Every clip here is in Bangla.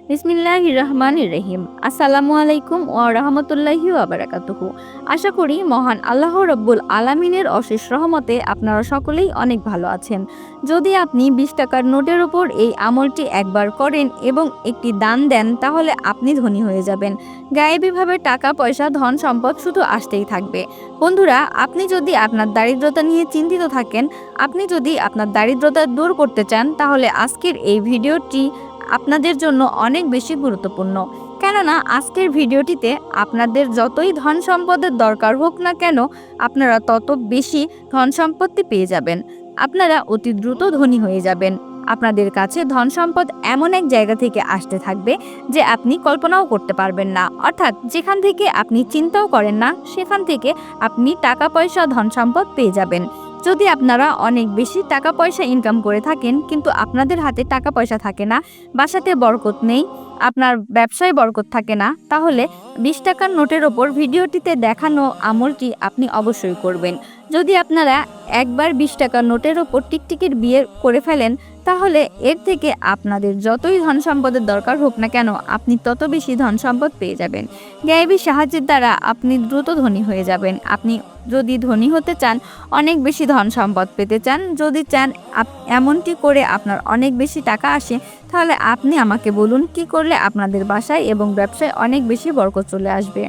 বিসমিল্লাহির রহমানির রহিম। আসসালামু আলাইকুম ওয়া রাহমাতুল্লাহি ওয়া বারাকাতুহু। আশা করি মহান আল্লাহ রাব্বুল আলামিনের অশেষ রহমতে আপনারা সকলেই অনেক ভালো আছেন। যদি আপনি ২০ টাকার নোটের উপর এই আমলটি একবার করেন এবং একটি দান দেন, তাহলে আপনি ধনী হয়ে যাবেন। গায়েবীভাবে টাকা পয়সা ধন সম্পদ শুধু আসতেই থাকবে। বন্ধুরা, আপনি যদি আপনার দারিদ্রতা নিয়ে চিন্তিত থাকেন, আপনি যদি আপনার দারিদ্রতা দূর করতে চান, তাহলে আজকের এই ভিডিওটি আপনাদের জন্য অনেক বেশি গুরুত্বপূর্ণ। কেননা আজকের ভিডিওটিতে আপনাদের যতই ধন সম্পদের দরকার হোক না কেন, আপনারা তত বেশি ধন সম্পত্তি পেয়ে যাবেন। আপনারা অতি দ্রুত ধনী হয়ে যাবেন। আপনাদের কাছে ধন সম্পদ এমন এক জায়গা থেকে আসতে থাকবে যে আপনি কল্পনাও করতে পারবেন না। অর্থাৎ যেখান থেকে আপনি চিন্তাও করেন না, সেখান থেকে আপনি টাকা পয়সা ধন সম্পদ পেয়ে যাবেন। যদি আপনারা অনেক বেশি টাকা পয়সা ইনকাম করে থাকেন কিন্তু আপনাদের হাতে টাকা পয়সা থাকে না, বাসাতে বরকত নেই, আপনার ব্যবসায় বরকত থাকে না, তাহলে ২০ টাকার নোটের ওপর ভিডিওটিতে দেখানো আমলটি আপনি অবশ্যই করবেন। যদি আপনারা একবার ২০ টাকার নোটের ওপর টিকটিকির বিয়ে করে ফেলেন, তাহলে এর থেকে আপনাদের যতই ধন সম্পদের দরকার হোক না কেন, আপনি তত বেশি ধন সম্পদ পেয়ে যাবেন। গায়েবী সাহায্যের দ্বারা আপনি দ্রুত ধনী হয়ে যাবেন। আপনি যদি ধনী হতে চান, অনেক বেশি ধন সম্পদ পেতে চান, যদি চান এমনটি করে আপনার অনেক বেশি টাকা আসে, তাহলে আপনি আমাকে বলুন কি করলে আপনাদের বাসায় এবং ব্যবসায় অনেক বেশি বরকত চলে আসবে।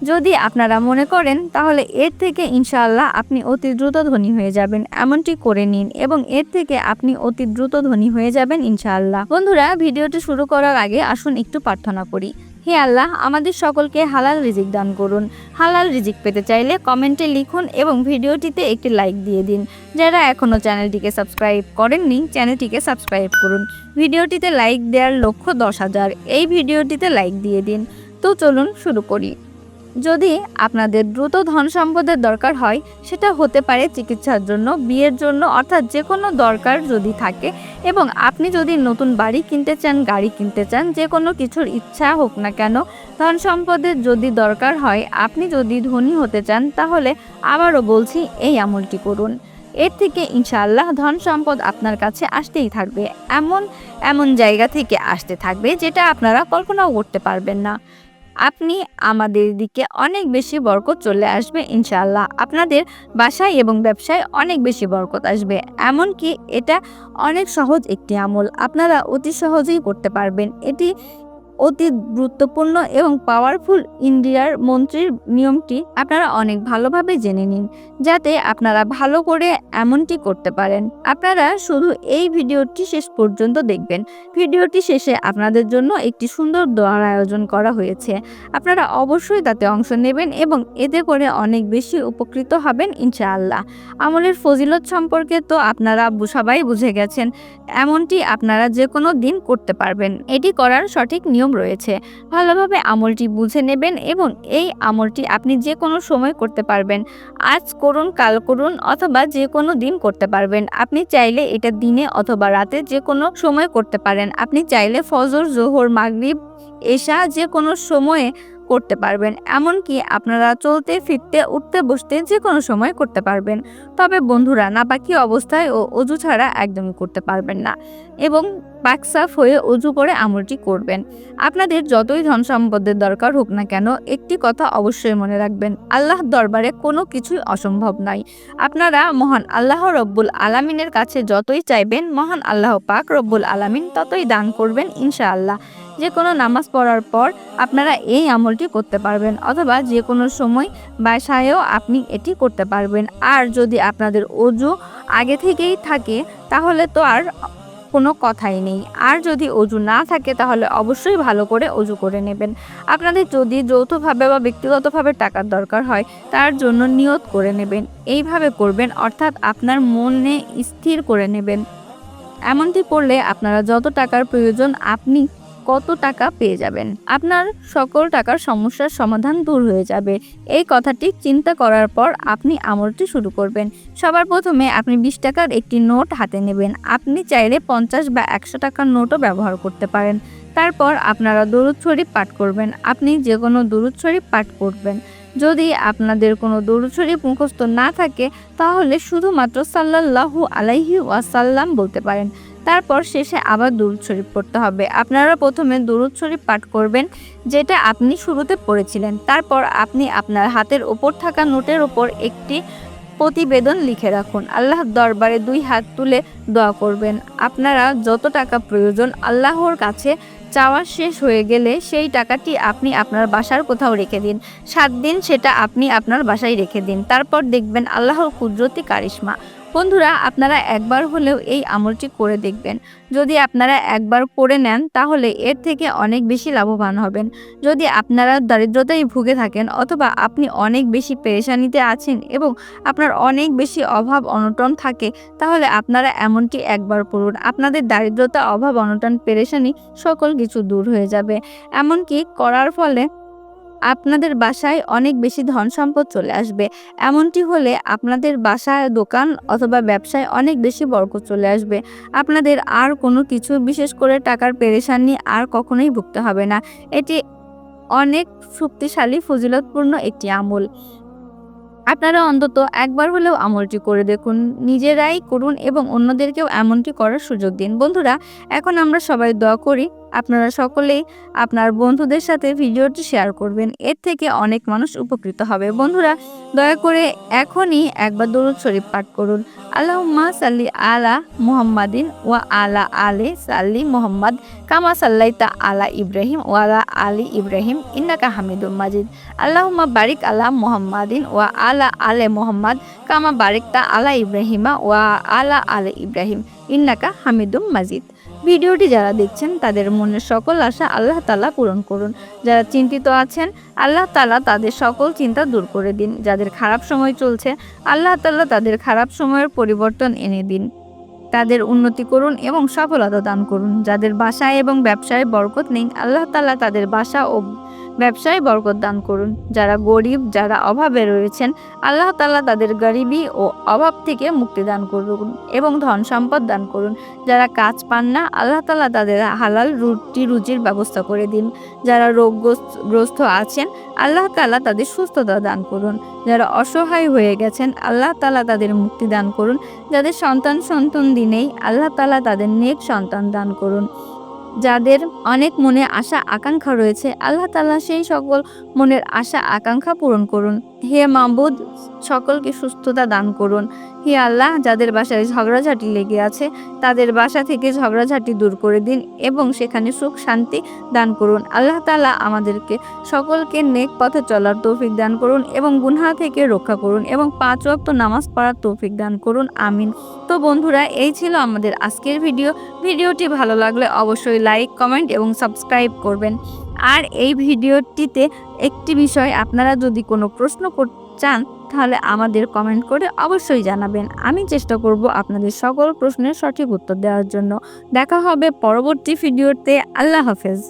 যদি আপনারা মনে করেন, তাহলে এর থেকে ইনশাআল্লাহ আপনি অতি দ্রুত ধনী হয়ে যাবেন। এমনটি করে নিন এবং এর থেকে আপনি অতি দ্রুত ধনী হয়ে যাবেন ইনশাআল্লাহ। বন্ধুরা, ভিডিওটি শুরু করার আগে আসুন একটু প্রার্থনা করি। হে আল্লাহ, আমাদের সকলকে হালাল রিজিক দান করুন। হালাল রিজিক পেতে চাইলে কমেন্টে লিখুন এবং ভিডিওটিতে একটি লাইক দিয়ে দিন। যারা এখনও চ্যানেলটিকে সাবস্ক্রাইব করেননি, চ্যানেলটিকে সাবস্ক্রাইব করুন। ভিডিওটিতে লাইক দেওয়ার লক্ষ্য ১০,০০০। এই ভিডিওটিতে লাইক দিয়ে দিন। তো চলুন শুরু করি। যদি আপনাদের দ্রুত ধন সম্পদের দরকার হয়, সেটা হতে পারে চিকিৎসার জন্য, বিয়ের জন্য, অর্থাৎ যে কোনো দরকার যদি থাকে, এবং আপনি যদি নতুন বাড়ি কিনতে চান, গাড়ি কিনতে চান, যে কোনো কিছুর ইচ্ছা হোক না কেন, ধন সম্পদের যদি দরকার হয়, আপনি যদি ধনী হতে চান, তাহলে আবারও বলছি এই আমলটি করুন। এর থেকে ইনশাআল্লাহ ধন সম্পদ আপনার কাছে আসতেই থাকবে। এমন জায়গা থেকে আসতে থাকবে যেটা আপনারা কল্পনাও করতে পারবেন না। আপনি আমাদের দিকে অনেক বেশি বরকত চলে আসবে ইনশাআল্লাহ। আপনাদের বাসায় এবং ব্যবসায় অনেক বেশি বরকত আসবে। এমনকি এটা অনেক সহজ একটি আমল, আপনারা অতি সহজেই করতে পারবেন। এটি অতি গুরুত্বপূর্ণ এবং পাওয়ারফুল ইন্ডিয়ার মন্ত্রীর নিয়মটি আপনারা অনেক ভালোভাবে জেনে নিন, যাতে আপনারা ভালো করে এমনটি করতে পারেন। আপনারা শুধু এই ভিডিওটি শেষ পর্যন্ত দেখবেন। ভিডিওটি শেষে আপনাদের জন্য একটি সুন্দর দোয়ার আয়োজন করা হয়েছে। আপনারা অবশ্যই তাতে অংশ নেবেন এবং এতে করে অনেক বেশি উপকৃত হবেন ইনশাআল্লাহ। আমলের ফজিলত সম্পর্কে তো আপনারা সবাই বুঝে গেছেন। এমনটি আপনারা যে কোনো দিন করতে পারবেন। এটি করার সঠিক নিয়ম রয়েছে। ভালোভাবে আমলটি বুঝে নেবেন এবং এই আমলটি আপনি যে কোনো সময় করতে পারবেন। আজ করুন, কাল করুন, অথবা যে কোনো দিন করতে পারবেন। আপনি চাইলে এটা দিনে অথবা রাতে যে কোনো সময় করতে পারেন। আপনি চাইলে ফজর, জোহর, মাগরিব, এশা যে কোনো সময়ে করতে পারবেন। এমনকি আপনারা চলতে ফিরতে, উঠতে বসতে যে কোনো সময় করতে পারবেন। তবে বন্ধুরা, নাপাকি অবস্থায় ও অজু ছাড়া একদমই করতে পারবেন না এবং পাকসাফ হয়ে অজু করে আমলটি করবেন। আপনাদের যতই ধন সম্পদের দরকার হোক না কেন, একটি কথা অবশ্যই মনে রাখবেন, আল্লাহর দরবারে কোনো কিছুই অসম্ভব নয়। আপনারা মহান আল্লাহ রব্বুল আলামিনের কাছে যতই চাইবেন, মহান আল্লাহ পাক রব্বুল আলামিন ততই দান করবেন ইনশাআল্লাহ। যে কোনো নামাজ পড়ার পর আপনারা এই আমলটি করতে পারবেন, অথবা যে কোনো সময় বাসায়ও আপনি এটি করতে পারবেন। আর যদি আপনাদের অজু আগে থেকেই থাকে, তাহলে তো আর কোনো কথাই নেই। আর যদি অজু না থাকে, তাহলে অবশ্যই ভালো করে অজু করে নেবেন। আপনাদের যদি যৌথভাবে বা ব্যক্তিগতভাবে টাকার দরকার হয়, তার জন্য নিয়ত করে নেবেন। এইভাবে করবেন, অর্থাৎ আপনার মনে স্থির করে নেবেন। এমনটি করলে আপনারা যত টাকার প্রয়োজন, আপনি কত টাকা পেয়ে যাবেন। আপনার সকল টাকার সমস্যার সমাধান দূর হয়ে যাবে। এই কথাটি চিন্তা করার পর আপনি আমলটি শুরু করবেন। সবার প্রথমে আপনি ২০ টাকার একটি নোট হাতে নেবেন। আপনি চাইলে ৫০ বা ১০০ টাকার নোটও ব্যবহার করতে পারেন। তারপর আপনারা দরুদ শরীফ পাঠ করবেন। আপনি যে কোনো দরুদ শরীফ পাঠ করবেন। যদি আপনাদের কোনো দরুদ শরীফ মুখস্থ না থাকে, তাহলে শুধুমাত্র সাল্লাল্লাহু আলাইহি ওয়াসাল্লাম বলতে পারেন। তারপর শেষে আবার দুরূদ শরীফ পড়তে হবে। আপনারা প্রথমে দুরূদ শরীফ পাঠ করবেন, যেটা আপনি শুরুতে পড়েছিলেন। তারপর আপনি আপনার হাতের ওপর থাকা নোটের ওপর একটি প্রতিবেদন লিখে রাখুন। আল্লাহর দরবারে 2 হাত তুলে দোয়া করবেন। আপনারা যত টাকা প্রয়োজন আল্লাহর কাছে চাওয়া শেষ হয়ে গেলে সেই টাকাটি আপনি আপনার বাসার কোথাও রেখে দিন। 7 দিন সেটা আপনি আপনার বাসায় রেখে দিন। তারপর দেখবেন আল্লাহর কুদরতি কারিশমা। বন্ধুরা, আপনারা একবার হলেও এই আমলটি করে দেখবেন। যদি আপনারা একবার করে নেন তাহলে এর থেকে অনেক বেশি লাভবান হবেন। যদি আপনারা দারিদ্রতায় ভুগে থাকেন অথবা আপনি অনেক বেশি পেরেশানিতে আছেন এবং আপনার অনেক বেশি অভাব অনটন থাকে, তাহলে আপনারা এমনটি একবার পড়ুন। আপনাদের দারিদ্রতা, অভাব অনটন, পেরেশানি সকল কিছু দূর হয়ে যাবে। এমনকি করার ফলে আপনাদের বাসায় অনেক বেশি ধন সম্পদ চলে আসবে। এমনটি হলে আপনাদের বাসায়, দোকান অথবা ব্যবসায় অনেক বেশি বরকত চলে আসবে। আপনাদের আর কোনো কিছু, বিশেষ করে টাকার পেরেশানি আর কখনোই ভুগতে হবে না। এটি অনেক শক্তিশালী, ফজিলতপূর্ণ একটি আমল। আপনারা অন্তত একবার হলেও আমলটি করে দেখুন, নিজেরাই করুন এবং অন্যদেরকেও এমনটি করার সুযোগ দিন। বন্ধুরা, এখন আমরা সবাই দোয়া করি আপনারা সকলেই আপনার বন্ধুদের সাথে ভিডিওটি শেয়ার করবেন। এর থেকে অনেক মানুষ উপকৃত হবে। বন্ধুরা, দয়া করে এখনই একবার দরুদ শরীফ পাঠ করুন। আল্লাহুম্মা সাল্লি আলা মুহাম্মাদিন ওয়া আলা আলি সাল্লি মুহাম্মাদ কামা সাল্লাইতা আলা ইব্রাহিম ওয়া আলা আলি ইব্রাহিম ইন্নাকা হামিদুম মাজিদ। আল্লাহুম্মা বারিক আলা মুহাম্মাদিন ওয়া আলা আলে মুহাম্মাদ কামা বারিকতা আলা ইব্রাহিমা ওয়া আলা আলি ইব্রাহিম ইন্নাকা হামিদুম মাজিদ। ভিডিওটি যারা দেখছেন তাদের মনের সকল আশা আল্লাহ তাআলা পূরণ করুন। যারা চিন্তিত আছেন আল্লাহ তাআলা তাদের সকল চিন্তা দূর করে দিন। যাদের খারাপ সময় চলছে আল্লাহ তাআলা তাদের খারাপ সময়ের পরিবর্তন এনে দিন। তাদের উন্নতি করুন এবং সফলতা দান করুন। যাদের বাসায় এবং ব্যবসায় বরকত নেই আল্লাহ তাআলা তাদের বাসা ও ব্যবসায় বরকত দান করুন। যারা গরিব, যারা অভাবে রয়েছেন আল্লাহ তাআলা তাদের গরিবি ও অভাব থেকে মুক্তি দান করুন এবং ধন সম্পদ দান করুন। যারা কাজ পান না আল্লাহ তাআলা তাদের হালাল রুজির ব্যবস্থা করে দিন। যারা রোগগ্রস্ত আছেন আল্লাহ তাআলা তাদের সুস্থতা দান করুন। যারা অসহায় হয়ে গেছেন আল্লাহ তাআলা তাদের মুক্তি দান করুন। যাদের সন্তান নেই আল্লাহ তাআলা তাদের নেক সন্তান দান করুন। যাদের অনেক মনে আশা আকাঙ্ক্ষা রয়েছে আল্লাহ তাআলা সেই সকল মনের আশা আকাঙ্ক্ষা পূরণ করুন। হে মাবুদ, সকলকে সুস্থতা দান করুন। হে আল্লাহ, যাদের বাসায় ঝগড়াঝাটি লেগে আছে তাদের বাসা থেকে ঝগড়াঝাটি দূর করে দিন এবং সেখানে সুখ শান্তি দান করুন। আল্লাহ তাআলা আমাদেরকে সকলকে নেক পথে চলার তৌফিক দান করুন এবং গুনাহ থেকে রক্ষা করুন এবং 5 ওয়াক্ত নামাজ পড়ার তৌফিক দান করুন। আমিন। তো বন্ধুরা, এই ছিল আমাদের আজকের ভিডিওটি ভালো লাগলে অবশ্যই লাইক, কমেন্ট এবং সাবস্ক্রাইব করবেন। আর এই ভিডিওটিতে একটি বিষয়, আপনারা যদি কোনো প্রশ্ন চান তাহলে আমাদের কমেন্ট করে অবশ্যই জানাবেন। আমি চেষ্টা করব আপনাদের সকল প্রশ্নের সঠিক উত্তর দেওয়ার জন্য। দেখা হবে পরবর্তী ভিডিওতে। আল্লাহ হাফেজ।